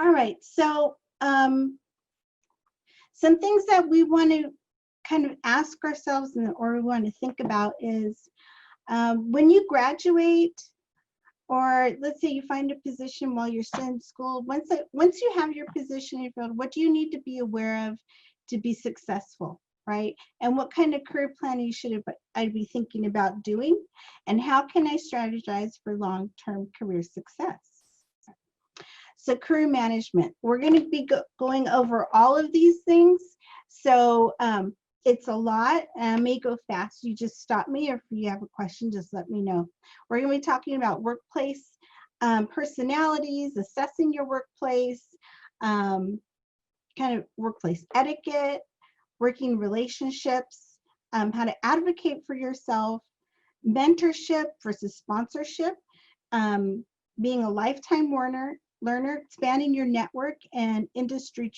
All right, so some things that we want to kind of ask ourselves or we want to think about is when you graduate, or let's say you find a position while you're still in school, once you have your position in your field, what do you need to be aware of to be successful, right? And what kind of career planning should I be thinking about doing? And how can I strategize for long-term career success? So career management, we're going to be going over all of these things. So it's a lot, and I may go fast. You just stop me, or if you have a question, just let me know. We're going to be talking about workplace personalities, assessing your workplace, kind of workplace etiquette, working relationships, how to advocate for yourself, mentorship versus sponsorship, being a lifetime learner, expanding your network, and industry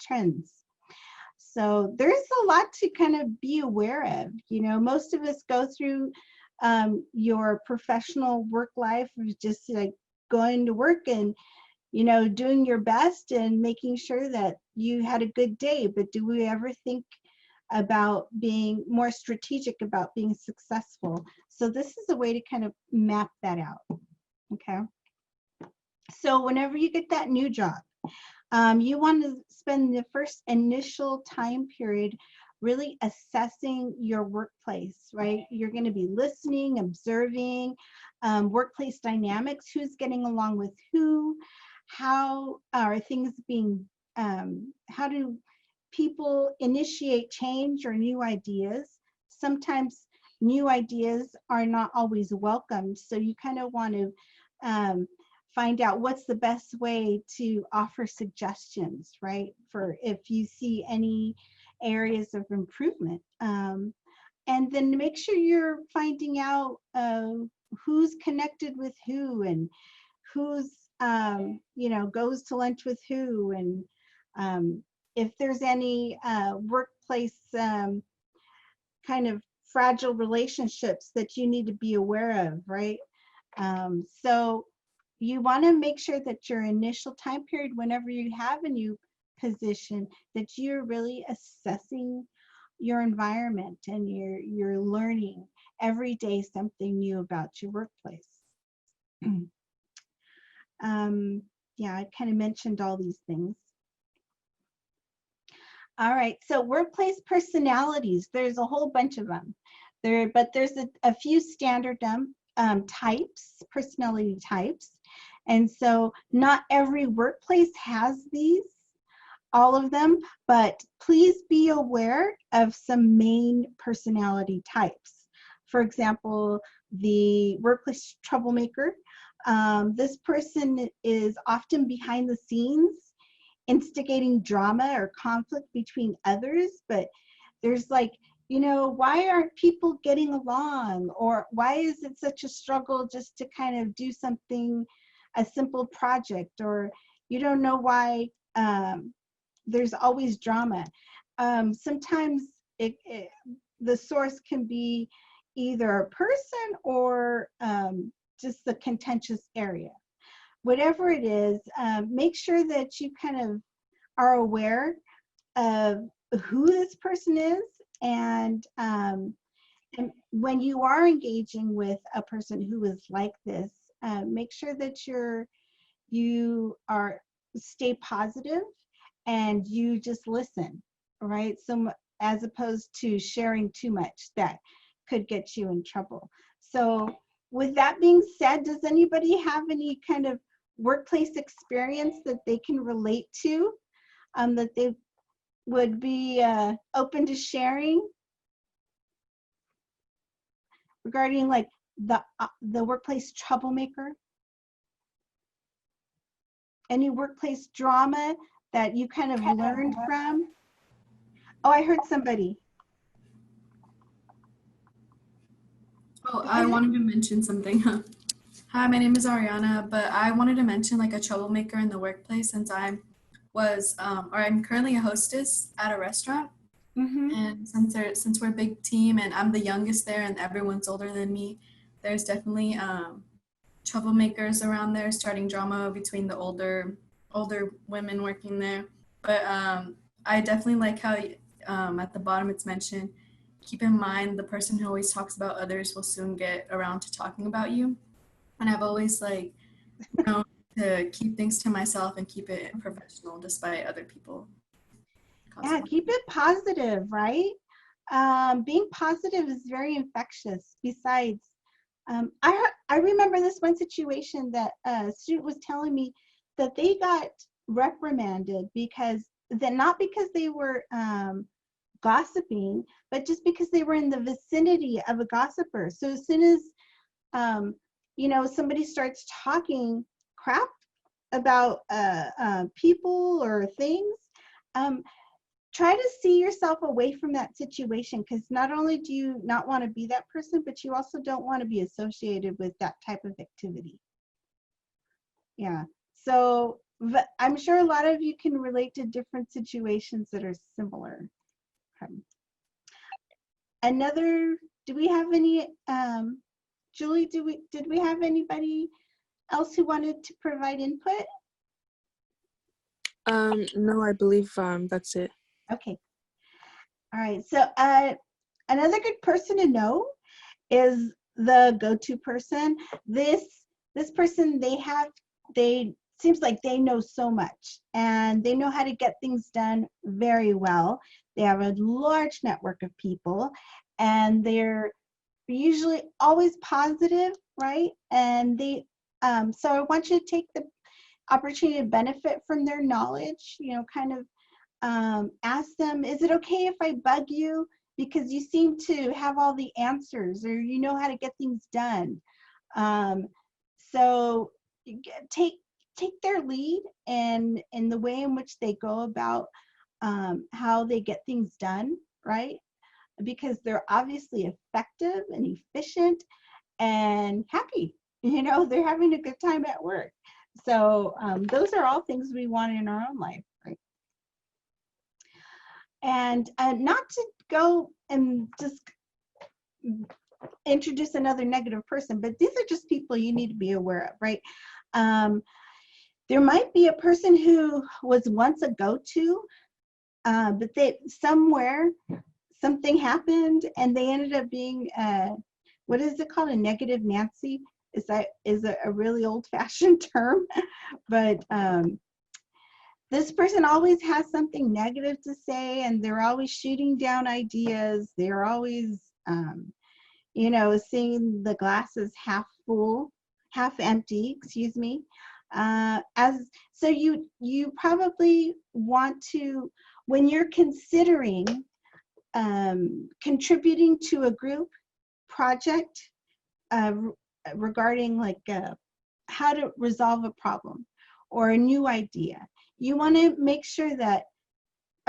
trends. So there's a lot to kind of be aware of. You know, most of us go through your professional work life just like going to work and, you know, doing your best and making sure that you had a good day. But do we ever think about being more strategic about being successful? So this is a way to kind of map that out. Okay. So whenever you get that new job, you want to spend the first initial time period really assessing your workplace, right? You're going to be listening, observing workplace dynamics, who's getting along with who, how are things being, how do people initiate change or new ideas? Sometimes new ideas are not always welcomed, so you kind of want to find out what's the best way to offer suggestions, right? For if you see any areas of improvement. And then make sure you're finding out who's connected with who and who's, you know, goes to lunch with who. And if there's any workplace kind of fragile relationships that you need to be aware of, right? So you want to make sure that your initial time period, whenever you have a new position, that you're really assessing your environment and you're learning every day something new about your workplace. Yeah, I kind of mentioned all these things. All right, so workplace personalities, there's a whole bunch of them. But there's a few standard types, personality types. And so not every workplace has these, all of them, but please be aware of some main personality types. For example, the workplace troublemaker. This person is often behind the scenes, instigating drama or conflict between others, but there's like, you know, why aren't people getting along? Or why is it such a struggle just to kind of do something, a simple project? Or you don't know why there's always drama. Sometimes the source can be either a person or just the contentious area. Whatever it is, make sure that you kind of are aware of who this person is, and when you are engaging with a person who is like this, make sure that you stay positive and you just listen, right? So as opposed to sharing too much, that could get you in trouble. So with that being said, does anybody have any kind of workplace experience that they can relate to, that they would be open to sharing regarding like the workplace troublemaker? Any workplace drama that you kind of learned from? Oh, I heard somebody. Oh, I wanted to mention something. Hi, my name is Ariana, but I wanted to mention like a troublemaker in the workplace, since I'm currently a hostess at a restaurant. Mm-hmm. And since we're a big team and I'm the youngest there and everyone's older than me, there's definitely troublemakers around there, starting drama between the older older women working there. But I definitely like how at the bottom it's mentioned, keep in mind the person who always talks about others will soon get around to talking about you. And I've always like known to keep things to myself and keep it professional despite other people Yeah, causing. keep it positive, right? Being positive is very infectious. Besides, I remember this one situation that a student was telling me that they got reprimanded because then not because they were gossiping, but just because they were in the vicinity of a gossiper. So as soon as somebody starts talking crap about people or things, um, try to see yourself away from that situation, because not only do you not want to be that person, but you also don't want to be associated with that type of activity. Yeah. So I'm sure a lot of you can relate to different situations that are similar. Another, do we have any, Julie, did we have anybody else who wanted to provide input? No, I believe that's it. Okay. All right. So another good person to know is the go-to person. This person, they seems like they know so much and they know how to get things done very well. They have a large network of people and they're usually always positive, right? And they so I want you to take the opportunity to benefit from their knowledge, kind of ask them, is it okay if I bug you? Because you seem to have all the answers, or you know how to get things done. So take their lead and in the way in which they go about how they get things done, right? Because they're obviously effective and efficient and happy. They're having a good time at work. So those are all things we want in our own life, right? And not to go and just introduce another negative person, but these are just people you need to be aware of, right? There might be a person who was once a go-to, but something happened and they ended up being, what is it called? A negative Nancy? Is a really old-fashioned term, but this person always has something negative to say, and they're always shooting down ideas. They're always, seeing the glasses half full, half empty, excuse me. So you probably want to, when you're considering contributing to a group project regarding like how to resolve a problem or a new idea, you want to make sure that,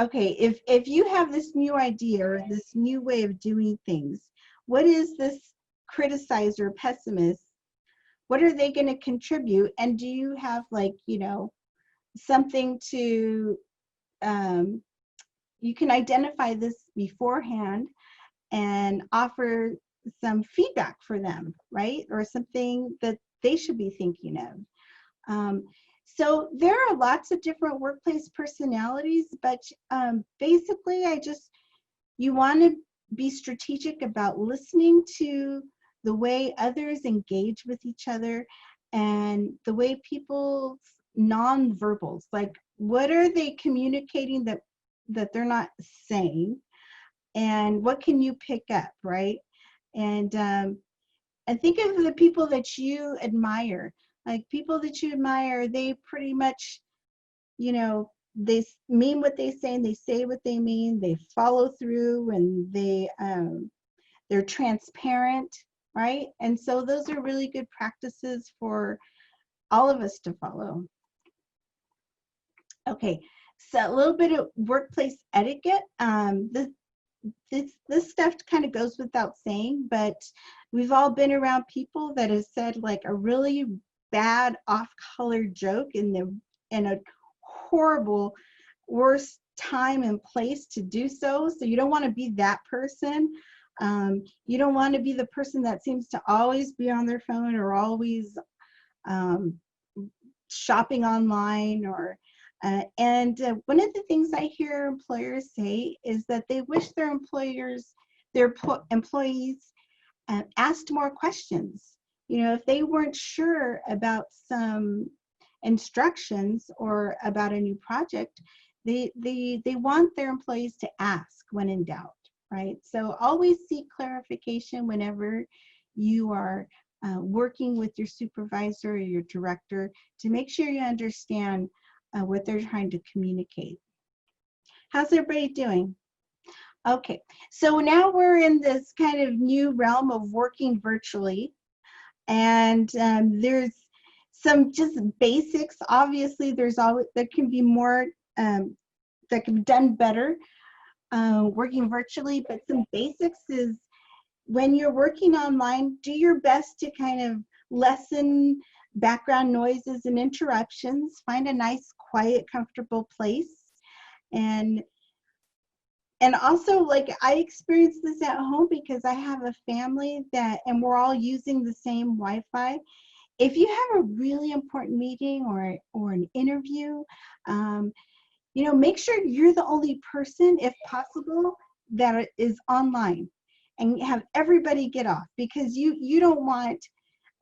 okay, if you have this new idea or this new way of doing things, what is this criticizer or pessimist, what are they going to contribute? And do you have like, something to, you can identify this beforehand and offer some feedback for them, right? Or something that they should be thinking of. So there are lots of different workplace personalities, but basically you want to be strategic about listening to the way others engage with each other and the way people's non-verbals, like what are they communicating that they're not saying, and what can you pick up, right? And think of the people that you admire. Like people that you admire, they pretty much, they mean what they say and they say what they mean. They follow through and they're transparent, right? And so those are really good practices for all of us to follow. Okay, so a little bit of workplace etiquette. This stuff kind of goes without saying, but we've all been around people that have said like a really bad off-color joke in a horrible, worst time and place to do so. So you don't want to be that person. You don't want to be the person that seems to always be on their phone or always shopping online and one of the things I hear employers say is that they wish their employees asked more questions. You know, if they weren't sure about some instructions or about a new project, they want their employees to ask when in doubt, right? So always seek clarification whenever you are working with your supervisor or your director to make sure you understand what they're trying to communicate. How's everybody doing? Okay, so now we're in this kind of new realm of working virtually, and there's some just basics. Obviously, there can be more that can be done better working virtually, but some basics is when you're working online, do your best to kind of lessen background noises and interruptions. Find a nice, quiet, comfortable place. And also, like, I experienced this at home because I have a family and we're all using the same Wi-Fi. If you have a really important meeting or an interview, you know, make sure you're the only person, if possible, that is online, and have everybody get off, because you don't want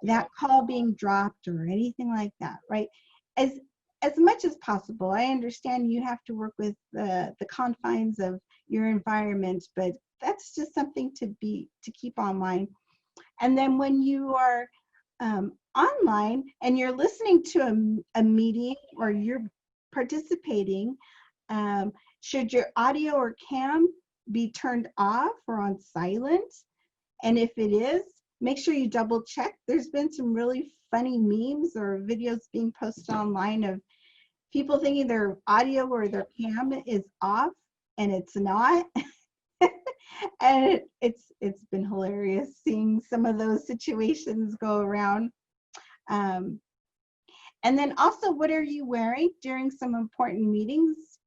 that call being dropped or anything like that, right? As much as possible. I understand you have to work with the confines of your environment, but that's just something to keep in mind. And then when you are online and you're listening to a meeting or you're participating, should your audio or cam be turned off or on silent? And if it is, make sure you double check. There's been some really funny memes or videos being posted online of people thinking their audio or their cam is off and it's not. And it's been hilarious seeing some of those situations go around. And then also, what are you wearing during some important meetings?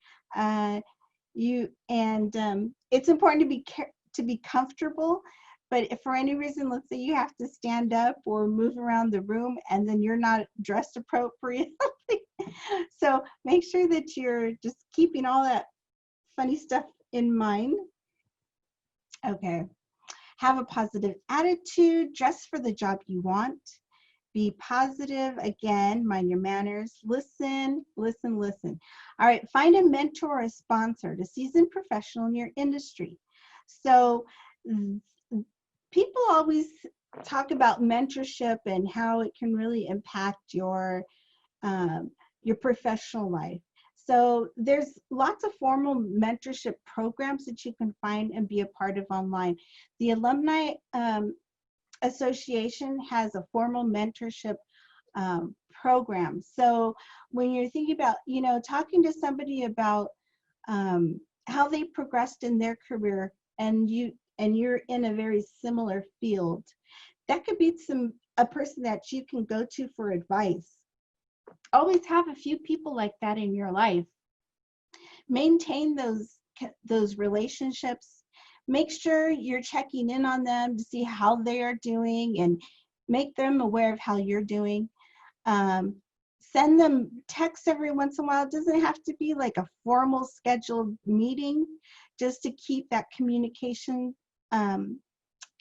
It's important to be comfortable, but if for any reason, let's say you have to stand up or move around the room and then you're not dressed appropriately, so make sure that you're just keeping all that funny stuff in mind. Okay, have a positive attitude, dress for the job you want. Be positive, again, mind your manners, listen, listen, listen. All right, find a mentor or a sponsor, a seasoned professional in your industry. So people always talk about mentorship and how it can really impact your professional life. So there's lots of formal mentorship programs that you can find and be a part of online. The Alumni Association has a formal mentorship program. So when you're thinking about, you know, talking to somebody about how they progressed in their career, and you're in a very similar field, that could be a person that you can go to for advice. Always have a few people like that in your life. Maintain those relationships. Make sure you're checking in on them to see how they are doing and make them aware of how you're doing. Send them texts every once in a while. It doesn't have to be like a formal scheduled meeting, just to keep that communication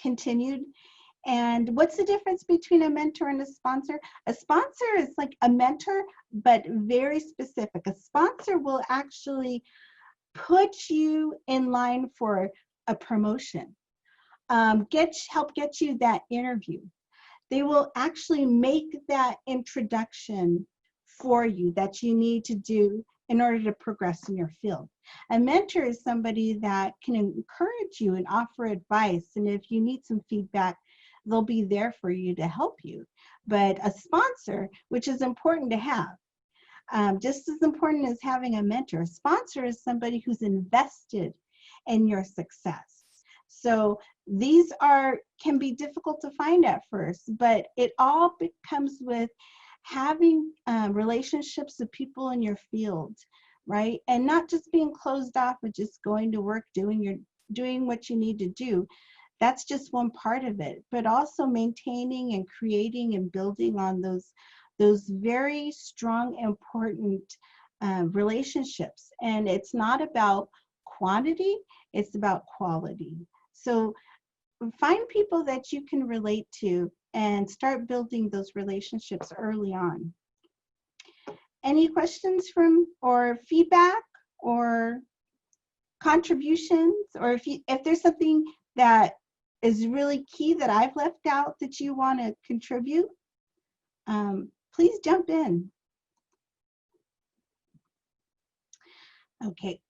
continued. And what's the difference between a mentor and a sponsor? A sponsor is like a mentor, but very specific. A sponsor will actually put you in line for a promotion, help get you that interview. They will actually make that introduction for you that you need to do in order to progress in your field. A mentor is somebody that can encourage you and offer advice, and if you need some feedback, they'll be there for you to help you. But a sponsor, which is important to have, just as important as having a mentor, a sponsor is somebody who's invested in your success. So these can be difficult to find at first, but it all comes with having relationships with people in your field, right? And not just being closed off, but just going to work, doing what you need to do. That's just one part of it, but also maintaining and creating and building on those those very strong, important relationships. And it's not about quantity, it's about quality. So find people that you can relate to and start building those relationships early on. Any questions from or feedback or contributions, or if there's something that is really key that I've left out that you want to contribute, please jump in. Okay.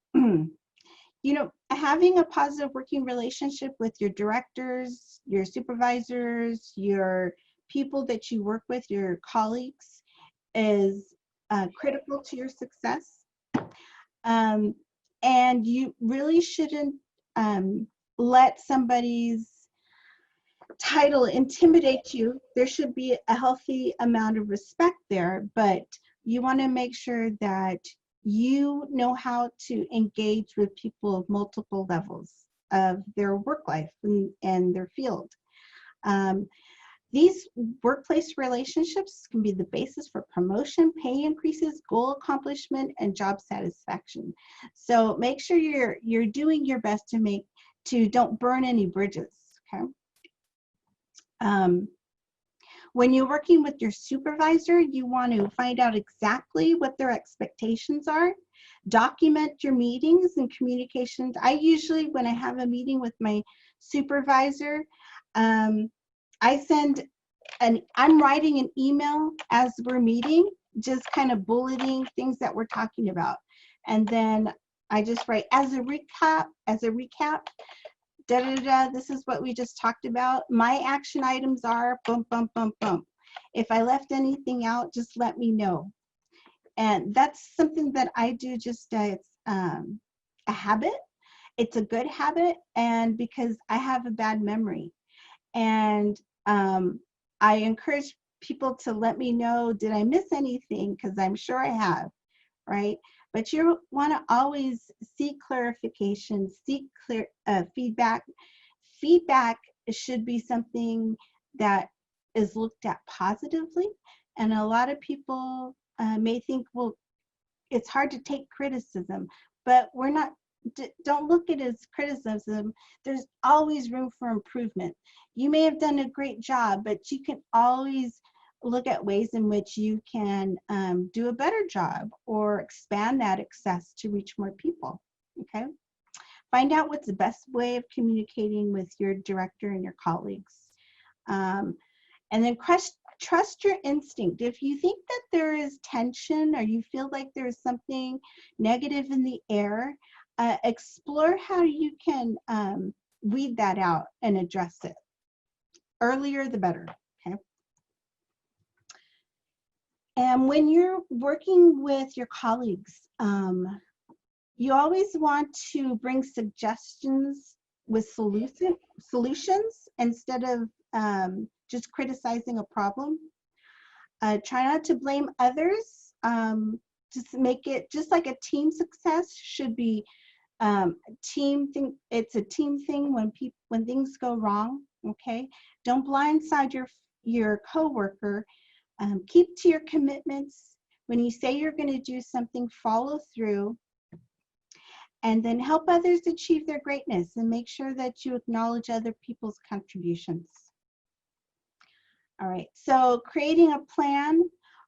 You know, having a positive working relationship with your directors, your supervisors, your people that you work with, your colleagues, is critical to your success. And you really shouldn't let somebody's title intimidate you. There should be a healthy amount of respect there, but you want to make sure that you know how to engage with people of multiple levels of their work life and their field. These workplace relationships can be the basis for promotion, pay increases, goal accomplishment, and job satisfaction. So make sure you're doing your best to don't burn any bridges, okay? When you're working with your supervisor, you want to find out exactly what their expectations are. Document your meetings and communications. I usually, when I have a meeting with my supervisor, I'm writing an email as we're meeting, just kind of bulleting things that we're talking about. And then I just write as a recap, this is what we just talked about. My action items are bump, bump, bump, bump. If I left anything out, just let me know. And that's something that I do, just it's a habit. It's a good habit, and because I have a bad memory. And I encourage people to let me know, did I miss anything? Because I'm sure I have, right? But you want to always seek clarification, seek feedback. Feedback should be something that is looked at positively. And a lot of people may think, well, it's hard to take criticism, but don't look at it as criticism. There's always room for improvement. You may have done a great job, but you can always look at ways in which you can do a better job or expand that access to reach more people, okay? Find out what's the best way of communicating with your director and your colleagues. And then trust your instinct. If you think that there is tension or you feel like there's something negative in the air, explore how you can weed that out and address it. Earlier, the better, okay? And when you're working with your colleagues, you always want to bring suggestions with solutions instead of just criticizing a problem. Try not to blame others. Just make it, just like a team success should be team thing. It's a team thing when things go wrong, okay? Don't blindside your coworker. Keep to your commitments. When you say you're going to do something, follow through, and then help others achieve their greatness, and make sure that you acknowledge other people's contributions. All right, so creating a plan.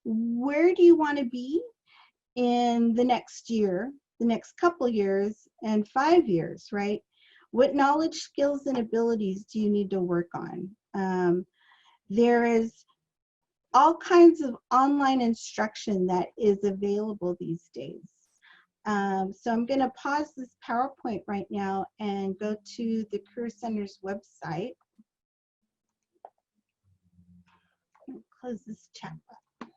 Where do you want to be in the next year, the next couple years, and 5 years, right? What knowledge, skills, and abilities do you need to work on? There is all kinds of online instruction that is available these days. So I'm going to pause this PowerPoint right now and go to the Career Center's website. Close this chat box.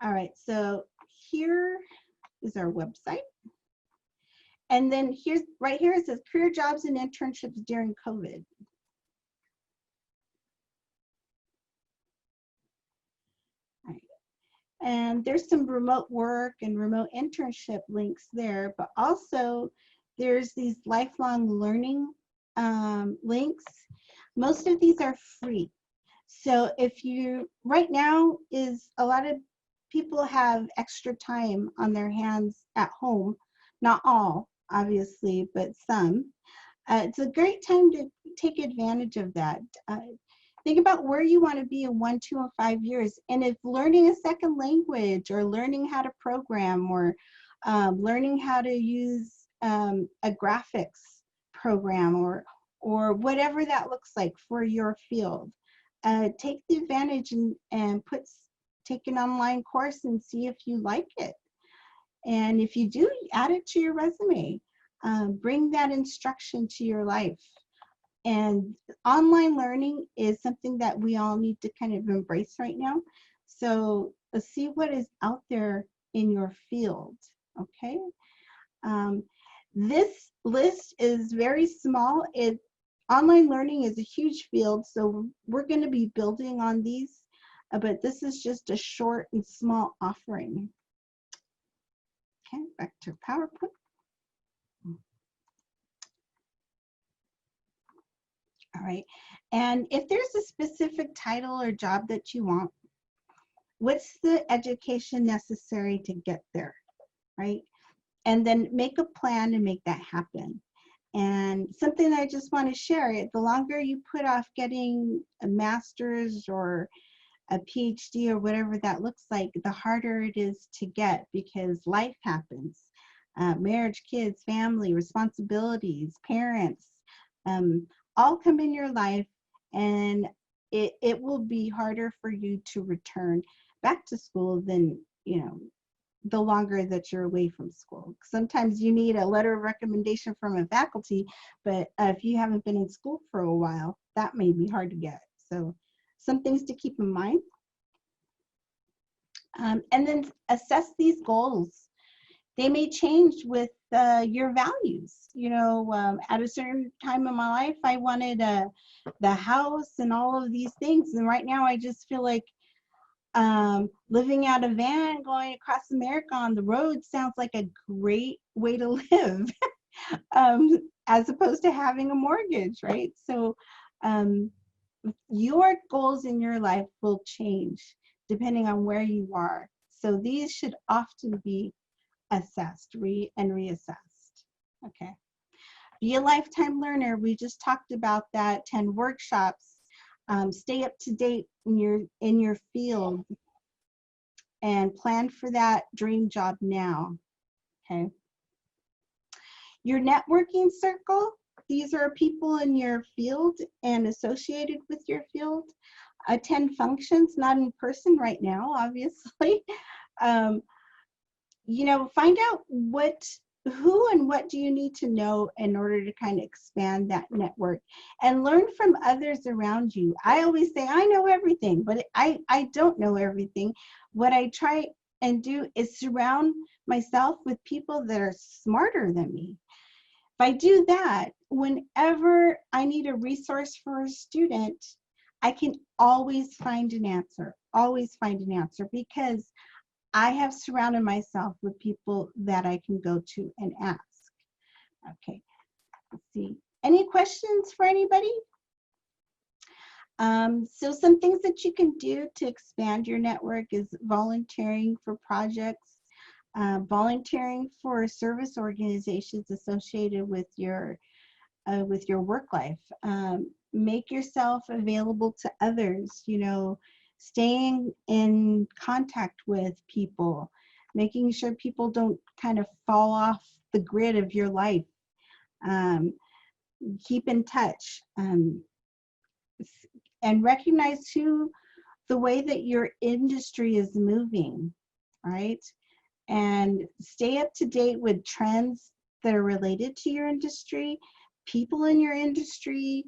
All right, so here is our website. And then right here it says career jobs and internships during COVID. All right. And there's some remote work and remote internship links there, but also there's these lifelong learning links. Most of these are free. So if you, right now is a lot of people have extra time on their hands at home, not all, obviously, but some. It's a great time to take advantage of that. Think about where you want to be in 1, 2, and 5 years. And if learning a second language or learning how to program or learning how to use a graphics program or whatever that looks like for your field, take the advantage and take an online course and see if you like it. And if you do, add it to your resume. Bring that instruction to your life. And online learning is something that we all need to kind of embrace right now. So let's see what is out there in your field, okay? This list is very small. Online learning is a huge field, so we're going to be building on these, but this is just a short and small offering. Okay, back to PowerPoint. All right, and if there's a specific title or job that you want, what's the education necessary to get there, right? And then make a plan to make that happen. And something that I just want to share, the longer you put off getting a master's or a PhD or whatever that looks like, the harder it is to get because life happens. Marriage, kids, family, responsibilities, parents, all come in your life, and it will be harder for you to return back to school than, you know, the longer that you're away from school. Sometimes you need a letter of recommendation from a faculty, but if you haven't been in school for a while, that may be hard to get. So some things to keep in mind. And then assess these goals. They may change with your values. You know, at a certain time in my life, I wanted the house and all of these things. And right now I just feel like living out a van, going across America on the road sounds like a great way to live, as opposed to having a mortgage, right? So your goals in your life will change depending on where you are. So these should often be assessed, and reassessed. Okay. Be a lifetime learner. We just talked about that. 10 workshops. Stay up to date in your field and plan for that dream job now. Okay. Your networking circle. These are people in your field and associated with your field. Attend functions, not in person right now, obviously. You know, find out who and what do you need to know in order to kind of expand that network and learn from others around you. I always say I know everything, but I don't know everything. What I try and do is surround myself with people that are smarter than me. If I do that, whenever I need a resource for a student, I can always find an answer, because I have surrounded myself with people that I can go to and ask. Okay, let's see. Any questions for anybody? So some things that you can do to expand your network is volunteering for projects, volunteering for service organizations associated with your work life. Make yourself available to others, you know, staying in contact with people, making sure people don't kind of fall off the grid of your life. Keep in touch, and recognize the way that your industry is moving, right? And stay up to date with trends that are related to your industry, people in your industry.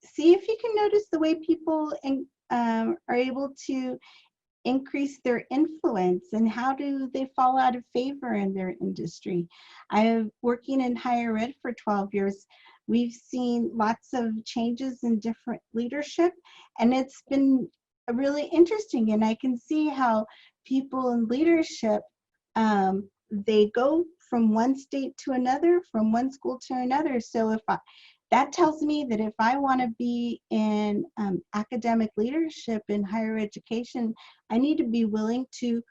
See if you can notice the way people are able to increase their influence and how do they fall out of favor in their industry. I'm working in higher ed for 12 years. We've seen lots of changes in different leadership, and it's been really interesting. And I can see how people in leadership, they go from one state to another, from one school to another. So that tells me that if I want to be in academic leadership in higher education, I need to be willing to,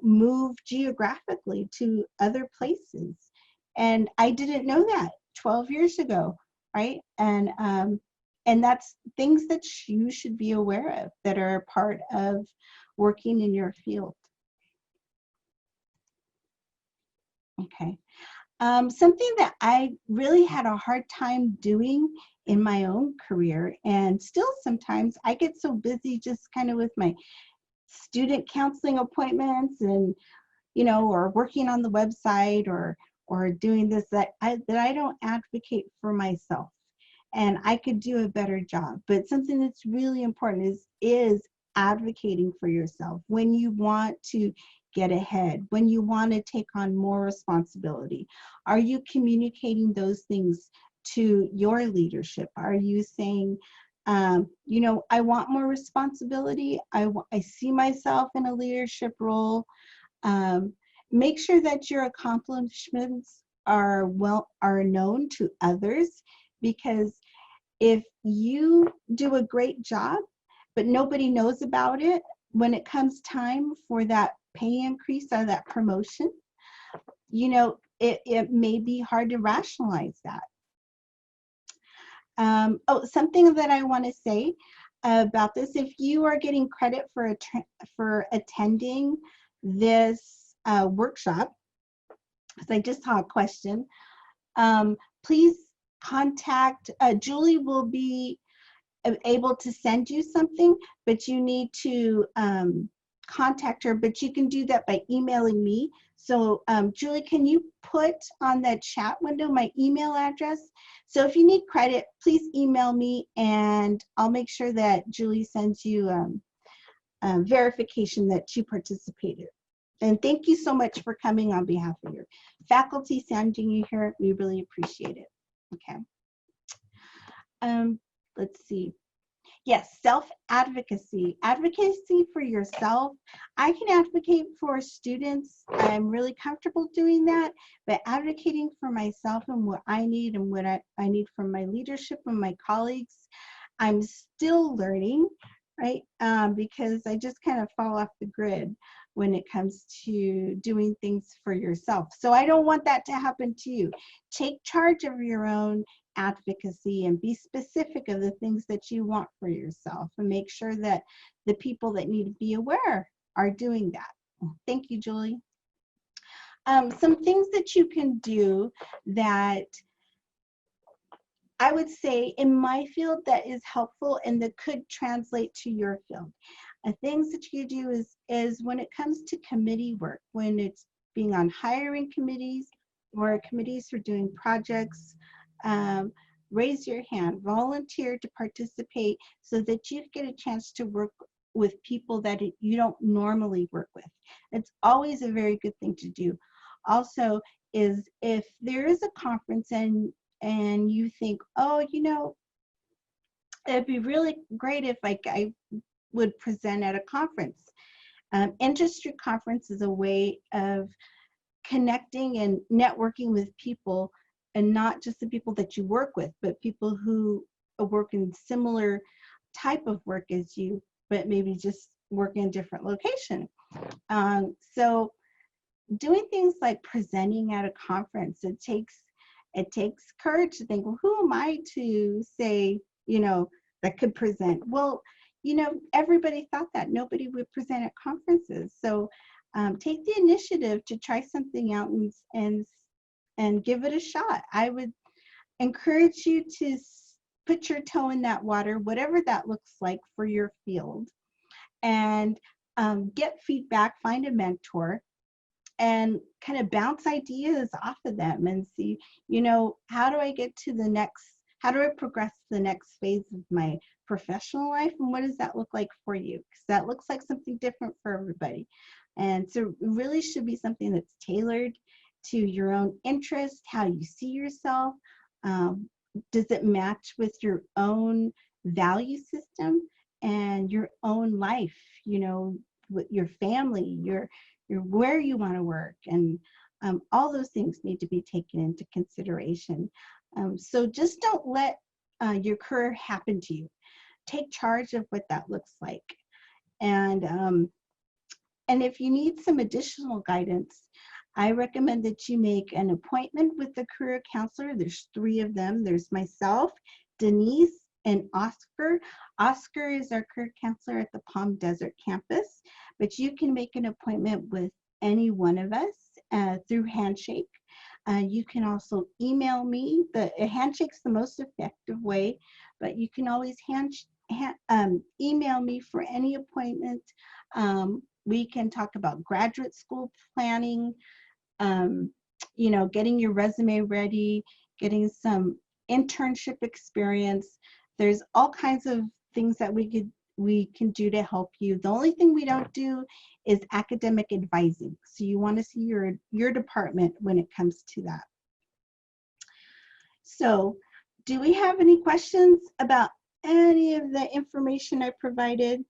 move geographically to other places. And I didn't know that 12 years ago, right? And that's things that you should be aware of that are a part of working in your field. Okay. Something that I really had a hard time doing in my own career, and still sometimes I get so busy just kind of with my student counseling appointments and, or working on the website or doing this, that I don't advocate for myself. And I could do a better job. But something that's really important is advocating for yourself when you want to get ahead, when you want to take on more responsibility. Are you communicating those things to your leadership? Are you saying, I want more responsibility. I see myself in a leadership role. Make sure that your accomplishments are known to others, because if you do a great job, but nobody knows about it, when it comes time for that pay increase or that promotion, it may be hard to rationalize that. Something that I want to say about this, if you are getting credit for attending this workshop, because I just saw a question, please contact, Julie will be able to send you something, but you need to contact her, but you can do that by emailing me. So Julie, can you put on that chat window my email address? So if you need credit, please email me and I'll make sure that Julie sends you verification that you participated. And thank you so much for coming on behalf of your faculty, sending you here. We really appreciate it. Okay. Let's see. Yes, self-advocacy. Advocacy for yourself. I can advocate for students. I'm really comfortable doing that, but advocating for myself and what I need and what I need from my leadership and my colleagues, I'm still learning, right? Because I just kind of fall off the grid when it comes to doing things for yourself. So I don't want that to happen to you. Take charge of your own advocacy and be specific of the things that you want for yourself, and make sure that the people that need to be aware are doing that. Thank you, Julie. Some things that you can do that I would say in my field that is helpful and that could translate to your field. Things that you do is when it comes to committee work, when it's being on hiring committees or committees for doing projects, raise your hand, volunteer to participate so that you get a chance to work with people that you don't normally work with. It's always a very good thing to do. Also, is if there is a conference and you think, oh, it'd be really great if I would present at a conference. Industry conference is a way of connecting and networking with people, and not just the people that you work with, but people who work in similar type of work as you, but maybe just work in a different location. So doing things like presenting at a conference, it takes courage to think, well, who am I to say, that could present? Well, everybody thought that nobody would present at conferences. So take the initiative to try something out and give it a shot. I would encourage you to put your toe in that water, whatever that looks like for your field, and get feedback, find a mentor, and kind of bounce ideas off of them and see, how do I progress to the next phase of my professional life, and what does that look like for you? Because that looks like something different for everybody. And so it really should be something that's tailored to your own interest, how you see yourself. Does it match with your own value system and your own life, with your family, your where you want to work, and all those things need to be taken into consideration. So just don't let your career happen to you. Take charge of what that looks like. And if you need some additional guidance, I recommend that you make an appointment with the career counselor. There's 3 of them. There's myself, Denise, and Oscar. Oscar is our career counselor at the Palm Desert campus, but you can make an appointment with any one of us through Handshake. You can also email me. Handshake's the most effective way, but you can always email me for any appointment. We can talk about graduate school planning, getting your resume ready, getting some internship experience. There's all kinds of things that we can do to help you. The only thing we don't do is academic advising. So you want to see your department when it comes to that. So do we have any questions about any of the information I provided?